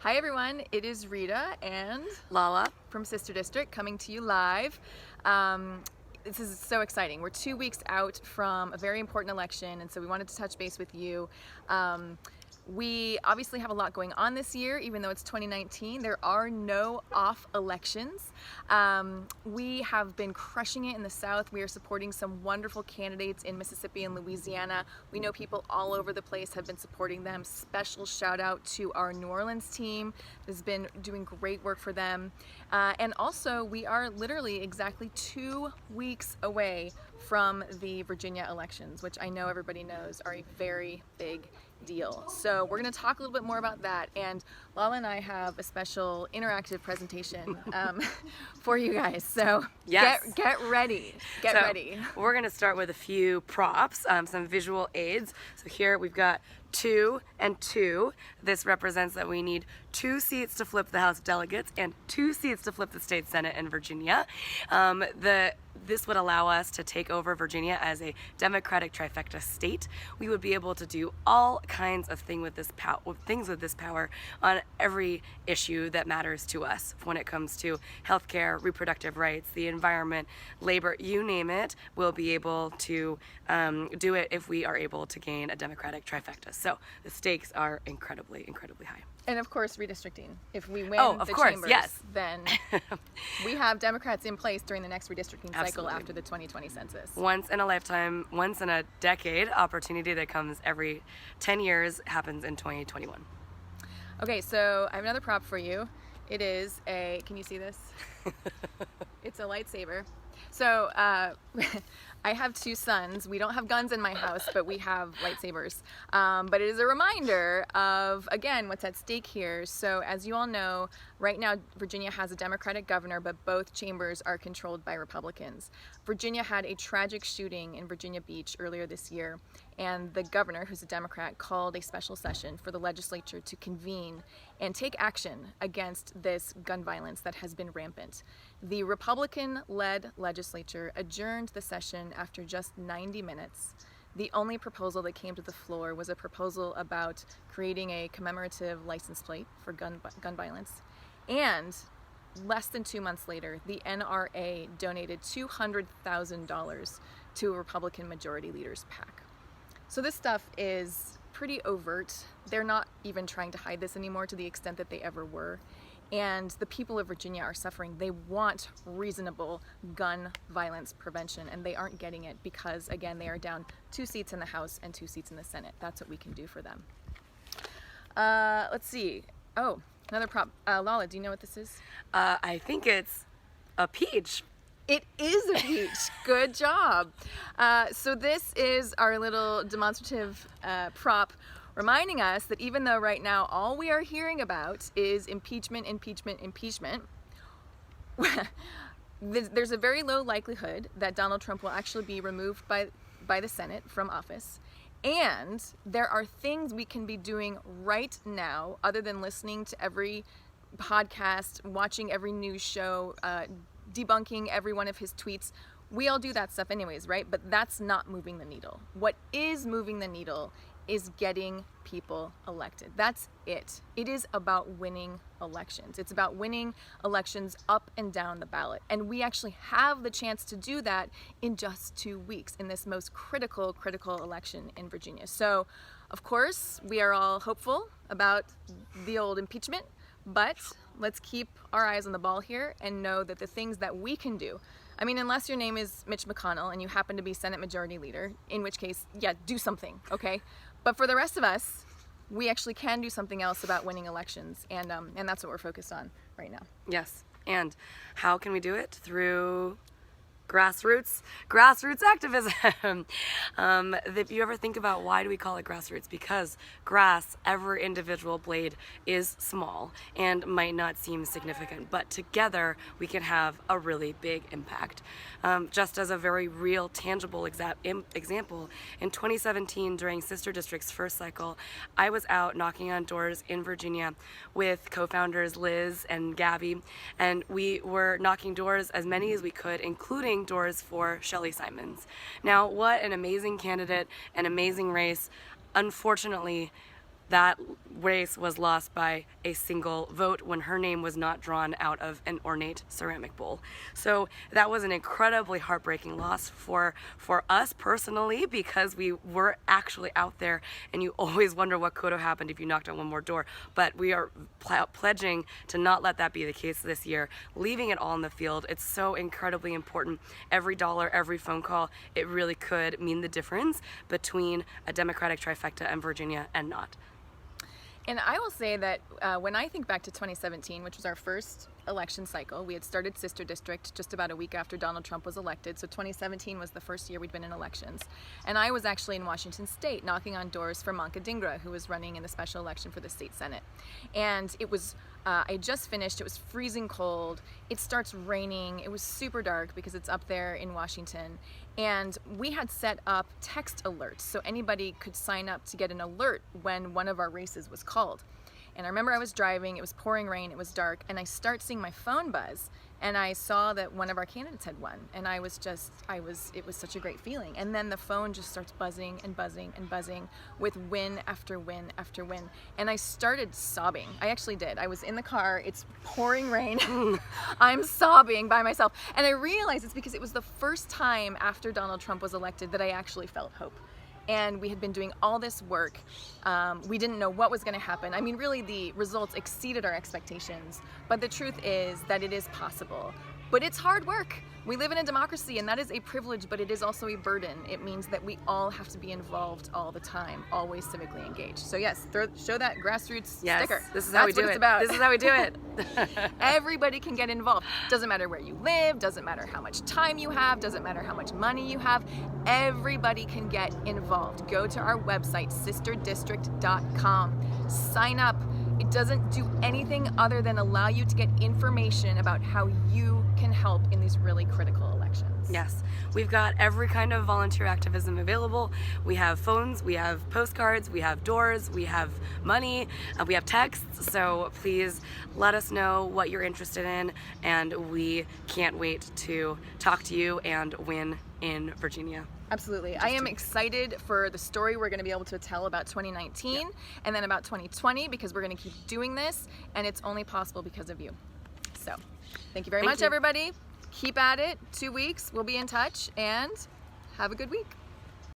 Hi everyone, it is Rita and Lala. from Sister District coming to you live. This is so exciting. We're 2 weeks out from a very important election, and so we wanted to touch base with you. We obviously have a lot going on this year, even though it's 2019. There are no off elections. We have been crushing it in the South. We are supporting some wonderful candidates in Mississippi and Louisiana. We know people all over the place have been supporting them. Special shout out to our New Orleans team has been doing great work for them. And also, we are literally exactly 2 weeks away from the Virginia elections, which I know everybody knows are a very big deal. So we're going to talk a little bit more about that, and Lala and I have a special interactive presentation for you guys. So Yes. get ready. Get So ready. We're going to start with a few props, some visual aids. So here we've got 2 and 2. This represents that we need 2 seats to flip the House of Delegates and 2 seats to flip the state Senate in Virginia. This would allow us to take over Virginia as a Democratic trifecta state. We would be able to do all kinds of things with this power on every issue that matters to us when it comes to healthcare, reproductive rights, the environment, labor, you name it. We'll be able to do it if we are able to gain a Democratic trifecta. So the stakes are incredibly, incredibly high. And of course, redistricting. If we win Of the course, chambers, yes. then we have Democrats in place during the next redistricting cycle Absolutely. after the 2020 census. Once in a lifetime, once in a decade opportunity that comes every 10 years happens in 2021. Okay, so I have another prop for you. It is a, can you see this? It's a lightsaber. So I have 2 sons. We don't have guns in my house, but we have lightsabers. But it is a reminder of, again, what's at stake here. So as you all know, right now Virginia has a Democratic governor, but both chambers are controlled by Republicans. Virginia had a tragic shooting in Virginia Beach earlier this year, and the governor, who's a Democrat, called a special session for the legislature to convene and take action against this gun violence that has been rampant. The Republican-led legislature adjourned the session after just 90 minutes. The only proposal that came to the floor was a proposal about creating a commemorative license plate for gun violence. And less than 2 months later, the NRA donated $200,000 to a Republican majority leader's PAC. So this stuff is pretty overt. They're not even trying to hide this anymore to the extent that they ever were. And the people of Virginia are suffering. They want reasonable gun violence prevention, and they aren't getting it because, again, they are down 2 seats in the House and 2 seats in the Senate. That's what we can do for them. Let's see. Oh, another prop. Lala, do you know what this is? I think it's a peach. It is a peach. Good job. So this is our little demonstrative prop reminding us that even though right now all we are hearing about is impeachment, impeachment, impeachment, there's a very low likelihood that Donald Trump will actually be removed by the Senate from office. And there are things we can be doing right now other than listening to every podcast, watching every news show, debunking every one of his tweets. We all do that stuff anyways, right? But that's not moving the needle. What is moving the needle is getting people elected. That's it. It is about winning elections. It's about winning elections up and down the ballot. And we actually have the chance to do that in just 2 weeks in this most critical election in Virginia. So, of course, we are all hopeful about the old impeachment, but let's keep our eyes on the ball here and know that the things that we can do, I mean, unless your name is Mitch McConnell and you happen to be Senate Majority Leader, in which case, yeah, do something, okay? But for the rest of us, we actually can do something else about winning elections, and that's what we're focused on right now. Yes. And how can we do it? Through grassroots activism. If you ever think about why do we call it grassroots, because grass, every individual blade is small and might not seem significant, but together we can have a really big impact. Just as a very real, tangible example, in 2017 during Sister District's first cycle, I was out knocking on doors in Virginia with co-founders Liz and Gabby, and we were knocking doors, as many as we could, including doors for Shelley Simons. Now, what an amazing candidate, an amazing race. Unfortunately, that race was lost by a single vote when her name was not drawn out of an ornate ceramic bowl. So that was an incredibly heartbreaking loss for us personally, because we were actually out there, and you always wonder what could have happened if you knocked on one more door. But we are pledging to not let that be the case this year, leaving it all in the field. It's so incredibly important. Every dollar, every phone call, it really could mean the difference between a Democratic trifecta and Virginia and not. And I will say that when I think back to 2017, which was our first election cycle, we had started Sister District just about a week after Donald Trump was elected. So 2017 was the first year we'd been in elections. And I was actually in Washington State knocking on doors for Manka Dhingra, who was running in the special election for the state Senate. And it was, I just finished, it was freezing cold. It starts raining. It was super dark because it's up there in Washington. And we had set up text alerts so anybody could sign up to get an alert when one of our races was called. And I remember I was driving, it was pouring rain, it was dark, and I start seeing my phone buzz, and I saw that one of our candidates had won, and it was such a great feeling. And then the phone just starts buzzing and buzzing and buzzing with win after win after win. And I started sobbing. I actually did. I was in the car, it's pouring rain, I'm sobbing by myself. And I realized it's because it was the first time after Donald Trump was elected that I actually felt hope. And we had been doing all this work. We didn't know what was going to happen. I mean, really, the results exceeded our expectations. But the truth is that it is possible. But it's hard work. We live in a democracy, and that is a privilege, but it is also a burden. It means that we all have to be involved all the time, always civically engaged. So yes, show that grassroots sticker. This is how we do it. This is how we do it. Everybody can get involved. Doesn't matter where you live, doesn't matter how much time you have, doesn't matter how much money you have. Everybody can get involved. Go to our website, sisterdistrict.com. Sign up. It doesn't do anything other than allow you to get information about how you can help in these really critical elections. Yes, we've got every kind of volunteer activism available. We have phones, we have postcards, we have doors, we have money, we have texts. So please let us know what you're interested in, and we can't wait to talk to you and win in Virginia. Absolutely. I am excited for the story we're going to be able to tell about 2019 and then about 2020, because we're going to keep doing this, and it's only possible because of you. So thank you very much, everybody. Keep at it. 2 weeks. We'll be in touch, and have a good week.